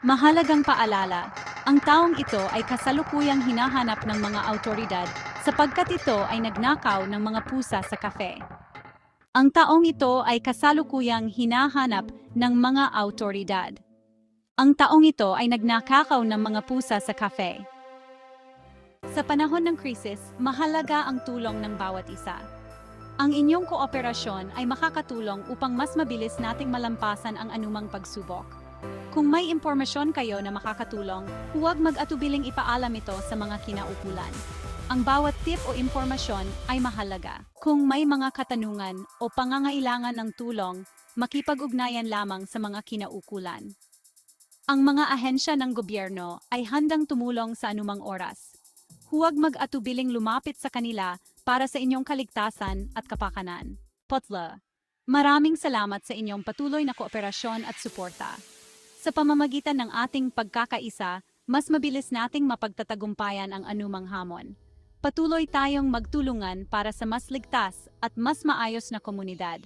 Mahalagang paalala, ang taong ito ay kasalukuyang hinahanap ng mga awtoridad sapagkat ito ay nagnakaw ng mga pusa sa kafe. Ang taong ito ay kasalukuyang hinahanap ng mga awtoridad. Ang taong ito ay nagnakaw ng mga pusa sa kafe. Sa panahon ng krisis, mahalaga ang tulong ng bawat isa. Ang inyong kooperasyon ay makakatulong upang mas mabilis nating malampasan ang anumang pagsubok. Kung may impormasyon kayo na makakatulong, huwag mag-atubiling ipaalam ito sa mga kinaukulan. Ang bawat tip o impormasyon ay mahalaga. Kung may mga katanungan o pangangailangan ng tulong, makipag-ugnayan lamang sa mga kinaukulan. Ang mga ahensya ng gobyerno ay handang tumulong sa anumang oras. Huwag mag-atubiling lumapit sa kanila para sa inyong kaligtasan at kapakanan. Potla, maraming salamat sa inyong patuloy na kooperasyon at suporta. Sa pamamagitan ng ating pagkakaisa, mas mabilis nating mapagtatagumpayan ang anumang hamon. Patuloy tayong magtulungan para sa mas ligtas at mas maayos na komunidad.